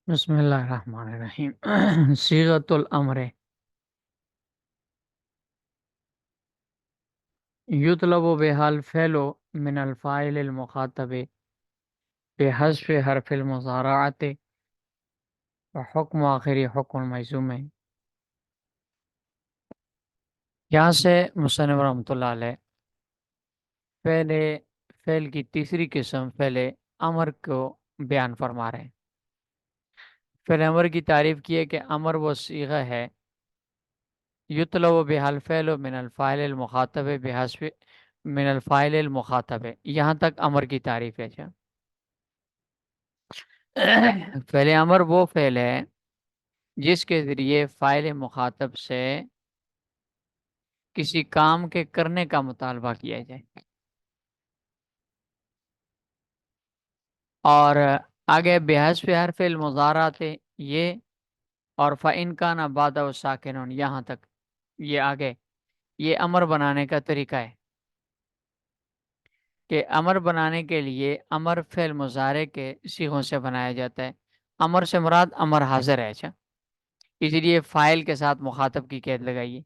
بسم اللہ الرحمن الرحیم صیغۃ الامر یطلب بها الفعل من الفاعل المخاطب بحذف حرف المضارعة وحکم آخری حکم مجزوم ہے۔ یہاں سے مصنف رحمۃ اللہ علیہ پہلے فعل کی تیسری قسم فعل امر کو بیان فرما رہے ہیں۔ فعل امر کی تعریف کی ہے کہ امر وہ صیغہ ہے یطلب بها الفعل من الفاعل المخاطب بحذف من الفاعل المخاطب، یہاں تک امر کی تعریف ہے۔ فعل امر وہ فعل ہے جس کے ذریعے فاعل مخاطب سے کسی کام کے کرنے کا مطالبہ کیا جائے، اور آگے بحذف حرف المضارعۃ یہ، اور فَإِنْ كَانَ بَعْدَهُ سَاكِنٌ، یہاں تک یہ آگے یہ امر بنانے کا طریقہ ہے کہ امر بنانے کے لیے امر فعل مضارع کے صیغوں سے بنایا جاتا ہے۔ امر سے مراد امر حاضر ہے، اچھا، اس لیے فاعل کے ساتھ مخاطب کی قید لگائیے،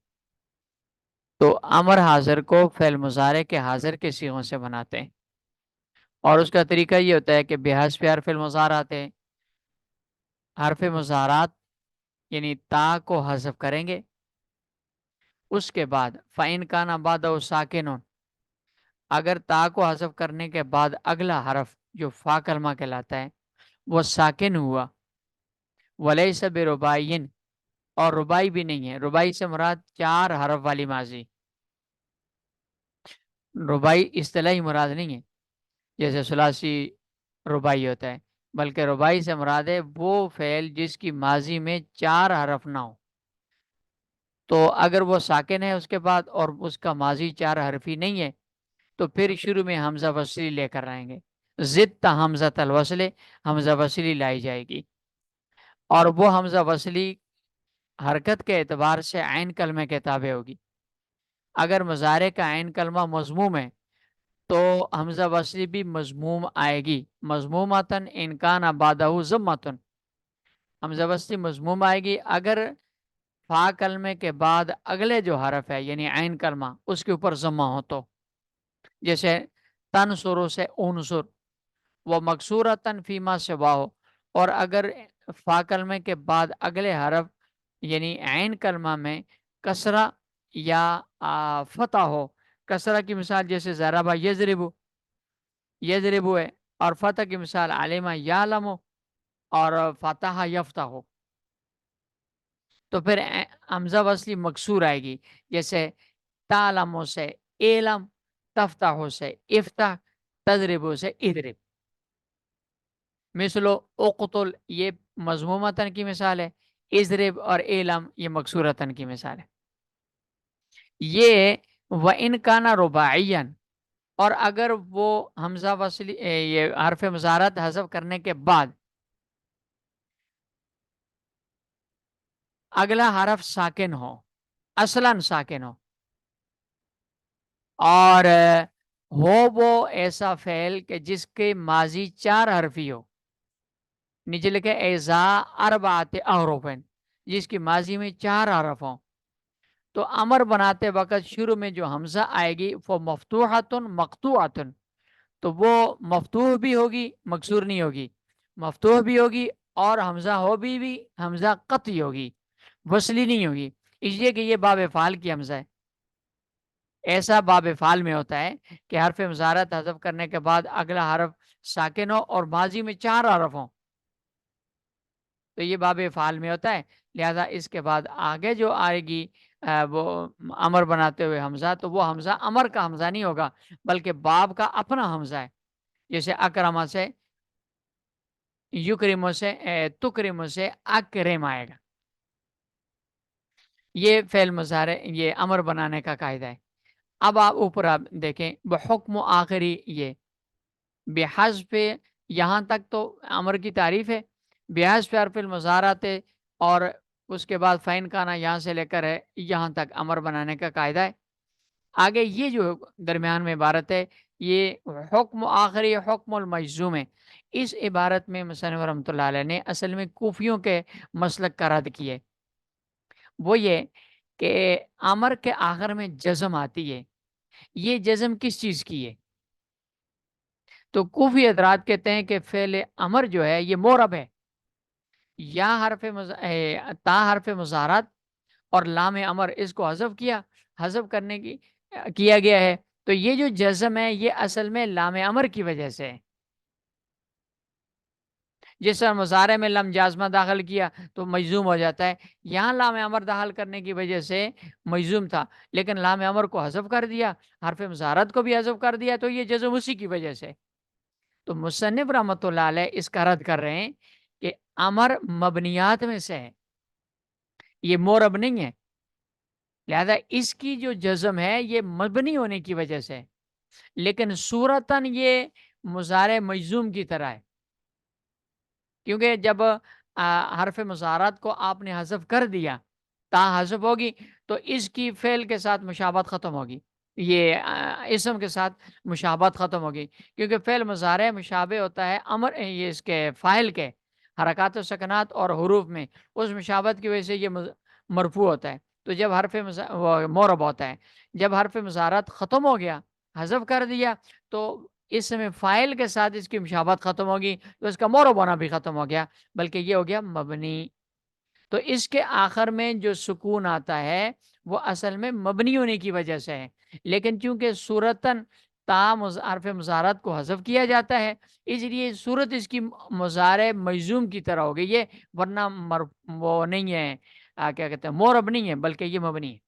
تو امر حاضر کو فعل مضارع کے حاضر کے صیغوں سے بناتے ہیں، اور اس کا طریقہ یہ ہوتا ہے کہ بحذف حرف المضارعات ہے، حرف مضارعات یعنی تا کو حذف کریں گے، اس کے بعد فَإِنْ كَانَ بَعْدَهُ سَاكِنٌ، اگر تا کو حذف کرنے کے بعد اگلا حرف جو فا کلمہ کہلاتا ہے وہ ساکن ہوا، وَلَيْسَ بِرُبَاعٍ، اور ربائی بھی نہیں ہے، ربائی سے مراد چار حرف والی ماضی، ربائی اصطلاحی مراد نہیں ہے جیسے ثلاثی ربائی ہوتا ہے، بلکہ ربائی سے مراد ہے وہ فعل جس کی ماضی میں چار حرف نہ ہو، تو اگر وہ ساکن ہے اس کے بعد اور اس کا ماضی چار حرفی نہیں ہے تو پھر شروع میں حمزہ وصلی لے کر آئیں گے، ضد حمزہ الوصل، حمزہ وصلی لائی جائے گی، اور وہ حمزہ وصلی حرکت کے اعتبار سے عین کلمے کے تابع ہوگی۔ اگر مضارع کا عین کلمہ مضموم ہے تو حمزہ وصلی بھی مضموم آئے گی، مضمومتن ان کان بعدہ ضمتن، حمزہ وصلی مضموم آئے گی اگر فا کلمے کے بعد اگلے جو حرف ہے یعنی عین کلمہ اس کے اوپر ضمہ ہو تو، جیسے تنصرو سے انصر، وہ مکسورتن فیما سوا ہو، اور اگر فا کلمے کے بعد اگلے حرف یعنی عین کلمہ میں کسرہ یا فتح ہو، کسرہ کی مثال جیسے ضربہ یضرب، یضرب ہے، اور فتح کی مثال علمہ یعلم، اور فتح یفتح ہو، تو پھر حمزہ وصلی مکسور آئے گی، جیسے تعلم سے علم، تفتح سے افتح، تضرب سے اضرب۔ مثلو اقتل یہ مضمومتن کی مثال ہے، اضرب اور علم یہ مکسورتن کی مثال ہے۔ یہ وَإِنْ كَانَ رُبَاعِيًّا، اور اگر وہ حمزہ وصلی یہ حرف مضارعت حذف کرنے کے بعد اگلا حرف ساکن ہو، اصلاً ساکن ہو، اور ہو وہ ایسا فعل کہ جس کے ماضی چار حرفی ہو، نیچے لکھے ایزا اربعۃ احرف، جس کی ماضی میں چار حرف ہوں، تو امر بناتے وقت شروع میں جو حمزہ آئے گی وہ مفتوحۃ مقطوعۃ، تو وہ مفتوح بھی ہوگی مکسور نہیں ہوگی، مفتوح بھی ہوگی، اور حمزہ ہو بھی حمزہ قطعی ہوگی، وصلی نہیں ہوگی، اس لیے کہ یہ باب فعال کی حمزہ ہے۔ ایسا باب فعال میں ہوتا ہے کہ حرف مضارعت حذف کرنے کے بعد اگلا حرف ساکن ہو اور ماضی میں چار حرف ہوں، تو یہ باب فعال میں ہوتا ہے، لہذا اس کے بعد آگے جو آئے گی وہ امر بناتے ہوئے حمزہ، تو وہ حمزہ امر کا حمزہ نہیں ہوگا بلکہ باب کا اپنا حمزہ ہے، جیسے اکرم سے یکرم سے تکرم سے اکرم آئے گا۔ یہ فعل مضارع یہ امر بنانے کا قاعدہ ہے۔ اب آپ اوپر آپ دیکھیں بحکم آخری، یہ بحذف، یہاں تک تو امر کی تعریف ہے، بحذف حرف المضارعات، اور اس کے بعد فین کانا یہاں سے لے کر ہے یہاں تک امر بنانے کا قاعدہ ہے۔ آگے یہ جو درمیان میں عبارت ہے یہ حکم آخری حکم المجزوم ہے، اس عبارت میں مصنف رحمۃ اللہ علیہ نے اصل میں کوفیوں کے مسلک کا رد کیے. وہ یہ کہ امر کے آخر میں جزم آتی ہے، یہ جزم کس چیز کی ہے؟ تو کوفی حضرات کہتے ہیں کہ فعل امر جو ہے یہ مورب ہے، یا تا حرف مضارعت اور لام امر اس کو حذف کرنے کی کیا گیا ہے. تو یہ جو جزم ہے یہ اصل میں لام امر کی وجہ سے ہے. جس طرح مضارع میں لم جازمہ داخل کیا تو مجزوم ہو جاتا ہے، یہاں لام امر داخل کرنے کی وجہ سے مجزوم تھا، لیکن لام امر کو حذف کر دیا، حرف مضارعت کو بھی حذف کر دیا، تو یہ جزم اسی کی وجہ سے. تو مصنف رحمۃ اللہ علیہ اس کا رد کر رہے ہیں کہ امر مبنیات میں سے ہے، یہ مورب نہیں ہے، لہذا اس کی جو جزم ہے یہ مبنی ہونے کی وجہ سے ہے، لیکن صورتاً یہ مضارع مجزوم کی طرح ہے، کیونکہ جب حرف مضارعت کو آپ نے حذف کر دیا، تا حذف ہوگی تو اس کی فعل کے ساتھ مشابہت ختم ہوگی، یہ اسم کے ساتھ مشابہت ختم ہوگی، کیونکہ فعل مضارع مشابہ ہوتا ہے امر یہ اس کے فاعل کے حرکات و سکنات اور حروف میں، اس مشابہت کی وجہ سے یہ مرفوع ہوتا ہے. تو جب مورب ہوتا ہے، جب حرف مضارعت ختم ہو گیا، حذف کر دیا، تو اس میں فاعل کے ساتھ اس کی مشابہت ختم ہوگی، تو اس کا مورب ہونا بھی ختم ہو گیا، بلکہ یہ ہو گیا مبنی. تو اس کے آخر میں جو سکون آتا ہے وہ اصل میں مبنی ہونے کی وجہ سے ہے، لیکن چونکہ صورتاً حرف مضارعت کو حذف کیا جاتا ہے، اس لیے صورت اس کی مضارع مجزوم کی طرح ہو گئی ہے، ورنہ وہ نہیں ہے، کیا کہتے ہیں، مورب نہیں ہے، بلکہ یہ مبنی ہے.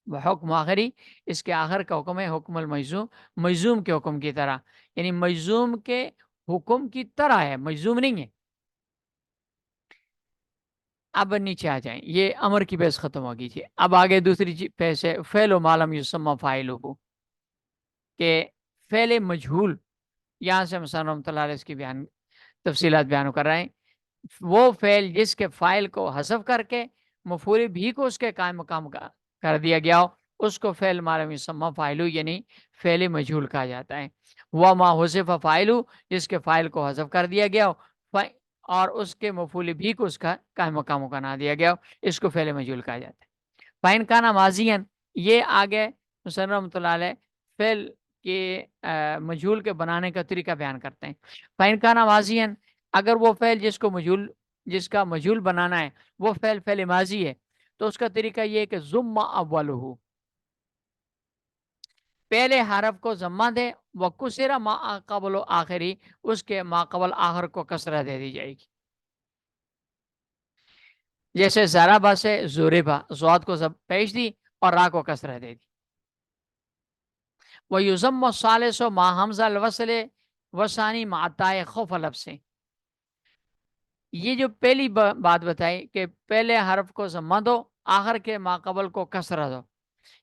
وہ حکم آخری، اس کے آخر کا حکم ہے حکم المجزوم، مجزوم کے حکم کی طرح، یعنی مجزوم کے حکم کی طرح ہے، مجزوم نہیں ہے. اب نیچے آ جائیں، یہ امر کی بحث ختم ہو گئی تھی. اب آگے دوسری چیز پیسے فعل و معلوم یسمى فاعلہ، کہ فعل مجہول، یہاں سے مثلا رحمۃ اللہ علیہ اس کی تفصیلات بیان کر رہے ہیں. وہ فعل جس کے فاعل کو حذف کر کے مفعول بھی کو اس کے قائم مقام کر دیا گیا ہو، اس کو فعل معلوم یسمى فاعلہ یعنی فعل مجہول کہا جاتا ہے. وہ ما حذف فاعلہ، جس کے فاعل کو حذف کر دیا گیا ہو اور اس کے مفعول بھی کو اس کا قائم مقام بنا دیا گیا ہو، اس کو فعل مجہول کہا جاتا ہے. فَإِنْ كَانَ ماضیًا، یہ آگے مصنف رحمۃ اللہ علیہ فعل کے مجہول کے بنانے کا طریقہ بیان کرتے ہیں. فَإِنْ كَانَ ماضیًا، اگر وہ فعل جس کا مجہول بنانا ہے وہ فعل ماضی ہے، تو اس کا طریقہ یہ ہے کہ ضم اولہ، پہلے حرف کو ضمہ دے، وَكُسِرَ مَا قبل آخری، اس کے ما قبل آخر کو کسرہ دے دی جائے گی. جیسے ضربہ سے ضربہ، ضاد کو پیش دی اور را کو کسرہ دے دی. وَيُضَمُّ الثَّالِثُ مَا حَمْزَ الْوَصْلِ وَثَانِي مَعَ تَاءِ خَوْفَ لَفْظٍ. یہ جو پہلی بات بتائی کہ پہلے حرف کو ضمہ دو، آخر کے ما قبل کو کسرہ دو،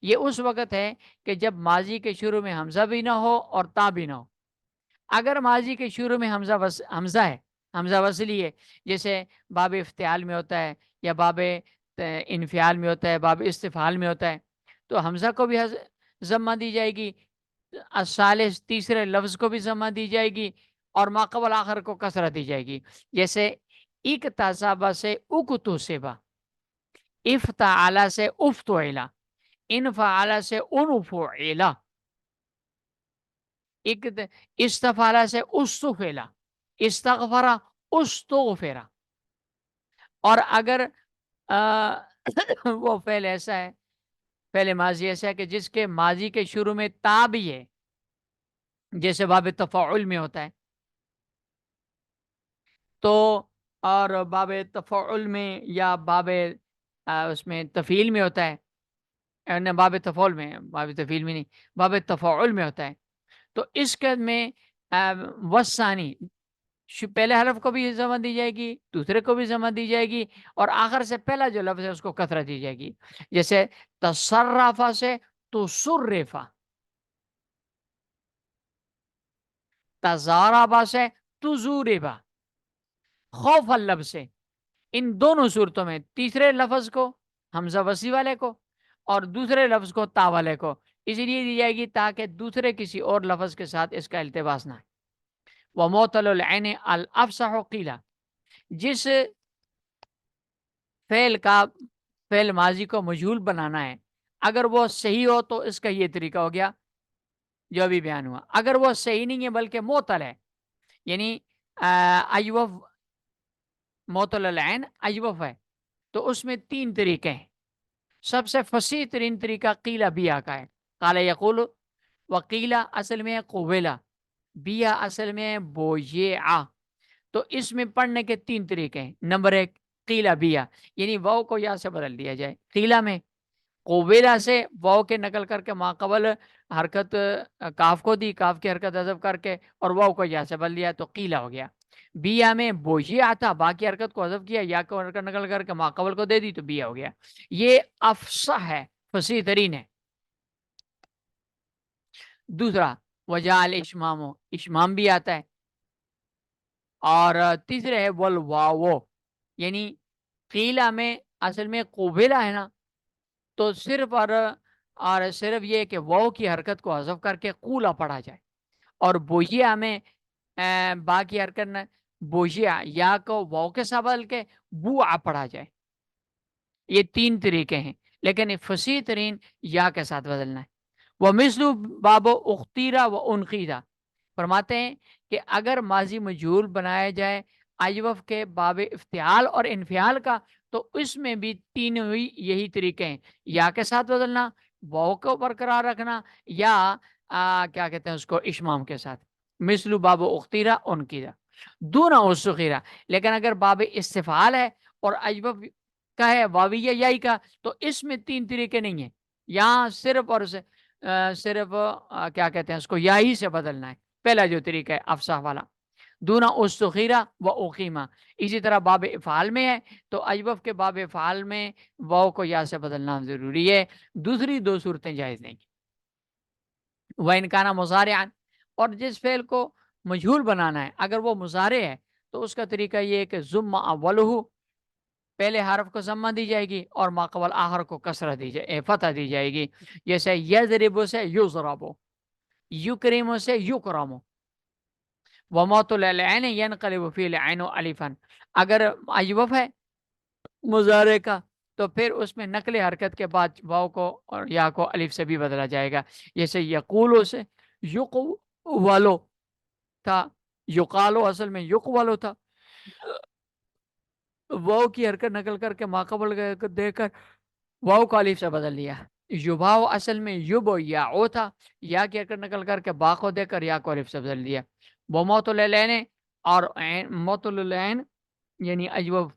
یہ اس وقت ہے کہ جب ماضی کے شروع میں حمزہ بھی نہ ہو اور تا بھی نہ ہو. اگر ماضی کے شروع میں حمزہ ہے، حمزہ وصلی ہے، جیسے باب افتعال میں ہوتا ہے، یا باب انفعال میں ہوتا ہے، باب استفعال میں ہوتا ہے، تو حمزہ کو بھی ضمہ دی جائے گی، الثالث تیسرے لفظ کو بھی ضمہ دی جائے گی، اور ما قبل آخر کو کسرہ دی جائے گی. جیسے اکتسابہ سے اکتسبہ، افتعال سے افتعل، انفعال سے انفعل، استفعال سے استفعل، استغفر استغفر. اور اگر وہ فعل ایسا ہے، فعل ماضی ایسا ہے کہ جس کے ماضی کے شروع میں تا بھی ہے، جیسے باب تفاعل میں ہوتا ہے، تو اور باب تفاعل میں یا باب اس میں تفعیل میں ہوتا ہے، باب تفاعل میں، باب تفعیل میں نہیں، باب تفاعل میں ہوتا ہے، تو اس کے میں وثانی، پہلے حرف کو بھی ضمہ دی جائے گی، دوسرے کو بھی ضمہ دی جائے گی، اور آخر سے پہلا جو لفظ ہے اس کو کسرہ دی جائے گی. جیسے تصرفہ سے تصرفہ، تزاربہ سے تزوربہ، خوف اللفظ سے. ان دونوں صورتوں میں تیسرے لفظ کو حمزہ وصلی والے کو اور دوسرے لفظ کو تا والے کو اس لیے دی جائے گی تاکہ دوسرے کسی اور لفظ کے ساتھ اس کا التباس نہ ہے. ومعطل العین الافصح قیلا، جس فعل ماضی کو مجہول بنانا ہے، اگر وہ صحیح ہو تو اس کا یہ طریقہ ہو گیا جو ابھی بیان ہوا. اگر وہ صحیح نہیں ہے بلکہ معطل ہے، یعنی ایوف، معطل العین ایوف ہے، تو اس میں تین طریقے ہیں. سب سے فصیح ترین طریقہ قیلا بیا کا ہے. قال یقول، وقیلا اصل میں قویلا، بیا اصل میں بویعا. تو اس میں پڑھنے کے تین طریقے ہیں. نمبر ایک، قیلا بیا، یعنی واو کو یا سے بدل دیا جائے. قیلا میں قویلا سے واو کے نقل کر کے ماقبل حرکت کاف کو دی، کاف کی حرکت حذف کر کے اور واو کو یا سے بدل دیا تو قیلا ہو گیا. بیا میں بویعا تھا، باقی حرکت کو حذف کیا، یا کو حرکت نقل کر کے ماقبل کو دے دی تو بیا ہو گیا. یہ افصح ہے، فصیح ترین ہے. دوسرا، وجال اشمام، اشمام بھی آتا ہے. اور تیسرے ہے والواو، یعنی قیلا میں اصل میں قوبیلا ہے نا، تو صرف اور صرف یہ کہ واو کی حرکت کو حذف کر کے قولا پڑھا جائے. اور بوجیا میں باقی حرکت نہ، بوجیا یا کو واو کے ساتھ بدل کے بوعا پڑھا جائے. یہ تین طریقے ہیں، لیکن فصیح ترین یا کے ساتھ بدلنا ہے. وہ مثل باب اختیرا و انقیدہ، فرماتے ہیں کہ اگر ماضی مجہول بنایا جائے ایوف کے باب افتعال اور انفعال کا، تو اس میں بھی تین ہوئی یہی طریقے ہیں: یا کے ساتھ بدلنا، واو کو برقرار رکھنا، یا کیا کہتے ہیں اس کو، اشمام کے ساتھ. مثل باب اختیرا انقیدہ دون اسخیرہ. لیکن اگر باب استفعال ہے اور ایوف کا ہے واویہ یائی کا، تو اس میں تین طریقے نہیں ہیں. یہاں صرف اور صرف کیا کہتے ہیں اس کو، یا ہی سے بدلنا ہے. پہلا جو طریقہ ہے افصاح والا، دونا استخیرہ و اقیمہ. اسی طرح باب افعال میں ہے تو ایوف کے باب افعال میں واو کو یا سے بدلنا ضروری ہے. دوسری دو صورتیں جائز نہیں. وہ انکانا مضارعن، اور جس فعل کو مجہول بنانا ہے اگر وہ مضارع ہے تو اس کا طریقہ یہ ہے کہ ضم اولہ، پہلے حرف کو ضمہ دی جائے گی اور ماقبل آخر کو کسرہ دی جائے، فتح دی جائے گی. جیسے یضرب سے یضرب، یکرم سے یکرم. وموت العین ینقلب فی العین الفا، اگر ایوف ہے مضارع کا تو پھر اس میں نقل حرکت کے بعد واو کو اور یا کو الف سے بھی بدلا جائے گا. جیسے یقولو سے یقولو تھا، یقالو اصل میں یقولو تھا، واو کی حرکت نقل کر کے ماقبل دے کر واو کو الف سے بدل دیا. یباو اصل میں یب یا او تھا، یا کی حرکت نقل کر کے با کو دے کر یا کو الف سے بدل دیا. وہ موت العین، اور موت العین یعنی ایوب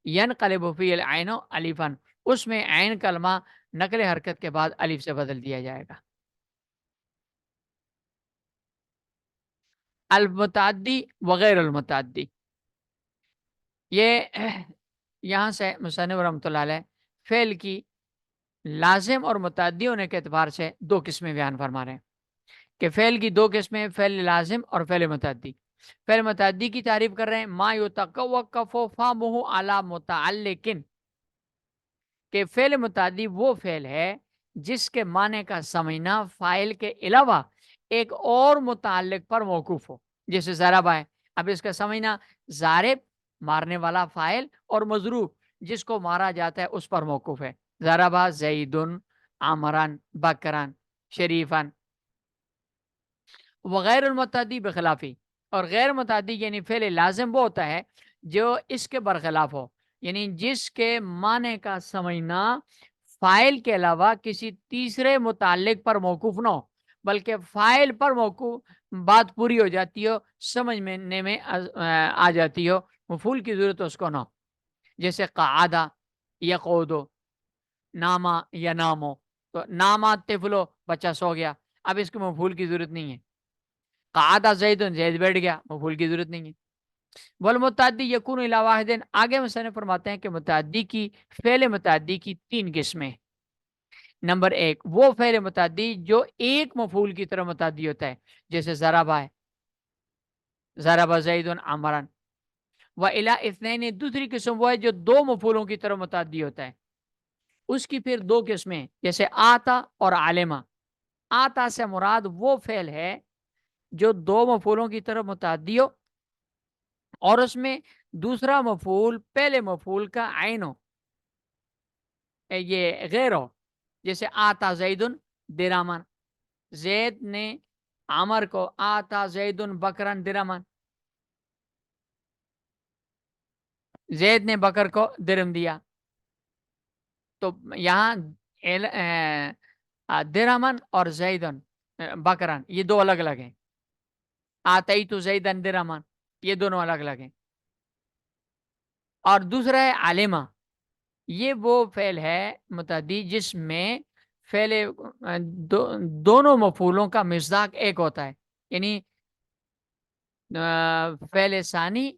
ینقلب فی العین الفا، اس میں عین کلمہ نقل حرکت کے بعد الف سے بدل دیا جائے گا. المتعدی وغیر المتعدی، یہ یہاں سے مصنف رحمۃ اللہ علیہ فعل کی لازم اور متعدی ہونے کے اعتبار سے دو قسمیں بیان فرما رہے ہیں کہ فعل کی دو قسمیں، فعل لازم اور فعل متعدی. فعل متعدی کی تعریف کر رہے ہیں، ما یتوقف فہمہ علی متعلق، کہ فعل متعدی وہ فعل ہے جس کے معنی کا سمجھنا فاعل کے علاوہ ایک اور متعلق پر موقوف ہو. جیسے ضرب ہے، اب اس کا سمجھنا ضارب مارنے والا فاعل اور مضروب جس کو مارا جاتا ہے اس پر موقوف ہے. ضربہ زیدن عمران بکران شریفان. وغیر المتعدی بخلافی، اور غیر متعدی یعنی فعل لازم وہ ہوتا ہے جو اس کے برخلاف ہو، یعنی جس کے معنی کا سمجھنا فاعل کے علاوہ کسی تیسرے متعلق پر موقوف نہ ہو، بلکہ فاعل پر موقوف بات پوری ہو جاتی ہو، سمجھنے میں آ جاتی ہو، مفعول کی ضرورت اس کو نہ ہو. جیسے قعدہ یقعدو، ناما یا نامو، تو ناما طفلو بچہ سو گیا، اب اس کو مفعول کی ضرورت نہیں ہے. قعدہ زید، زید بیٹھ گیا، مفعول کی ضرورت نہیں ہے. والمتعدی یکون الی واحد، آگے مصنف فرماتے ہیں کہ متعدی کی، فعل متعدی کی تین قسمیں. نمبر ایک، وہ فعل متعدی جو ایک مفعول کی طرف متعدی ہوتا ہے، جیسے ضربہ ہے، ضربہ زید عمران. و الی اثنین، دوسری قسم وہ ہے جو دو مفعولوں کی طرف متعدی ہوتا ہے، اس کی پھر دو قسمیں، جیسے آتا اور علمہ. آتا سے مراد وہ فعل ہے جو دو مفعولوں کی طرف متعدی ہو اور اس میں دوسرا مفعول پہلے مفعول کا عین ہو، یہ غیر ہو. جیسے آتا زیدن درامن، زید نے عمر کو، آتا زیدن بکرن درامن، زید نے بکر کو درم دیا. تو یہاں درامن اور زیدن بکرن یہ دو الگ الگ ہیں. آتئی تو زیدن درامن یہ دونوں الگ الگ ہیں. اور دوسرا ہے عالمہ، یہ وہ فعل ہے متعدی جس میں فعل دونوں مفعولوں کا مصداق ایک ہوتا ہے، یعنی فعل ثانی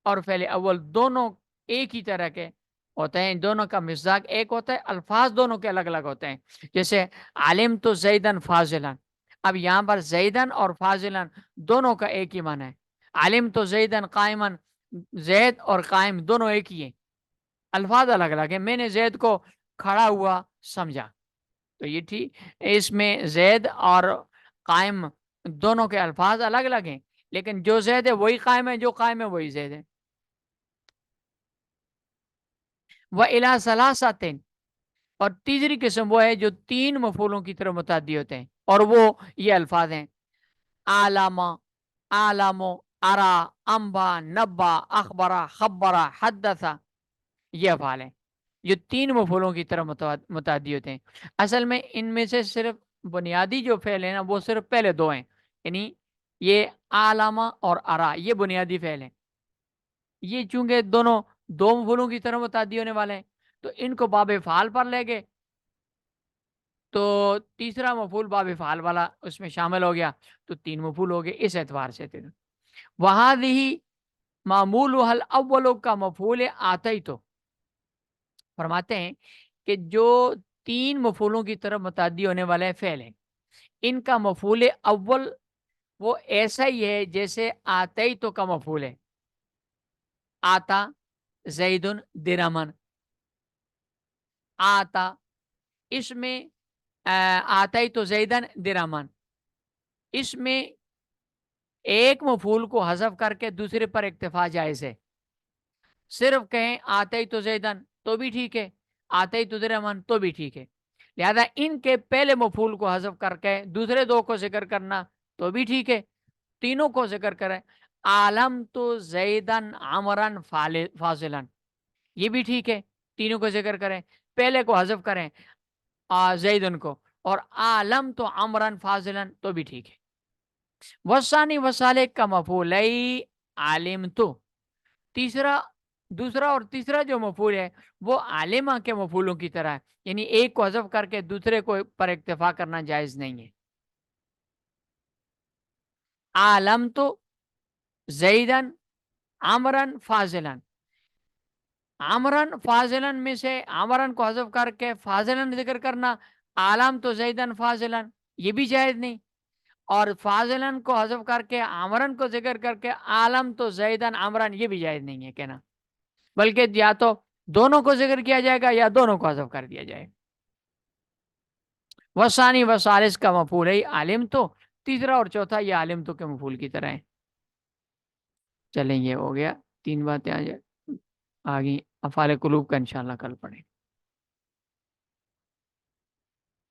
اور فعل اول دونوں ایک ہی طرح کے ہوتے ہیں، دونوں کا مصداق ایک ہوتا ہے، الفاظ دونوں کے الگ الگ ہوتے ہیں. جیسے عالم تو زیدن فاضلن، اب یہاں پر زیدن اور فاضلن دونوں کا ایک ہی معنی ہے. عالم تو زیدن قائمن، زید اور قائم دونوں ایک ہی ہیں، الفاظ الگ الگ ہیں. میں نے زید کو کھڑا ہوا سمجھا، تو یہ ٹھیک، اس میں زید اور قائم دونوں کے الفاظ الگ الگ ہیں، لیکن جو زید ہے وہی قائم ہے، جو قائم ہے وہی زید ہے. وَإِلَىٰ ثَلَاثَةٍ، اور تیسری قسم وہ ہے جو تین مفعولوں کی طرف متعدی ہوتے ہیں، اور وہ یہ الفاظ ہیں: عالمہ، عالمو، ارا، انبا، نبا، اخبرا، خبرا، حدثا، یہ افعال ہیں جو تین مفعولوں کی طرف متعدی ہوتے ہیں. اصل میں ان میں سے صرف بنیادی جو فعل ہیں نا وہ صرف پہلے دو ہیں، یعنی یہ عالمہ اور ارا یہ بنیادی فعل ہیں. یہ چونکہ دونوں دو مفعولوں کی طرف متعدی ہونے والے ہیں تو ان کو باب فعال پر لے گئے، تو تیسرا مفعول باب فعال والا اس میں شامل ہو گیا، تو تین مفعول ہو گئے اس اعتبار سے. وہاں بھی معمول حل اولوں کا مفعول آتا تو فرماتے ہیں کہ جو تین مفعولوں کی طرف متعدی ہونے والے فعل ہیں ان کا مفعول اول وہ ایسا ہی ہے جیسے آتے تو کا مفعول ہے. آتا زیدن درمن، آتا اس میں آتے تو زیدن درمن، اس میں ایک مفعول کو حذف کر کے دوسرے پر اکتفا جائز ہے. صرف کہیں آتے تو زیدن تو بھی ٹھیک ہے، آتے تو درمن تو بھی ٹھیک ہے. لہذا ان کے پہلے مفعول کو حذف کر کے دوسرے دو کو ذکر کرنا تو بھی ٹھیک ہے، تینوں کو ذکر کریں. عالم تو زیدن عمرن فاضلن یہ بھی ٹھیک ہے، تینوں کو ذکر کریں، پہلے کو حذف کریں زیدن کو، اور عالم تو عمرن فاضلن تو بھی ٹھیک ہے. وسانی وسالے کا مفعول عالم تو دوسرا اور تیسرا جو مفعول ہے وہ عالمہ کے مفعولوں کی طرح ہے، یعنی ایک کو حذف کر کے دوسرے کو پر اکتفا کرنا جائز نہیں ہے. عالم تو زیدن عمرن فاضلن، عمرن فاضلن میں سے عمرن کو حذف کر کے فاضلن ذکر کرنا، عالم تو زیدن فاضلن یہ بھی جائز نہیں، اور فاضلن کو حذف کر کے عمرن کو ذکر کر کے عالم تو زیدن عمرن یہ بھی جائز نہیں ہے کہنا، بلکہ یا تو دونوں کو ذکر کیا جائے گا یا دونوں کو حذف کر دیا جائے. وسانی وسالس کا مفعول ہے عالم تو، تیسرا اور چوتھا یہ عالم تو کے مفعول کی طرح ہے. چلیں یہ ہو گیا تین باتیں آگے افعال قلوب کا انشاءاللہ کل پڑھیں.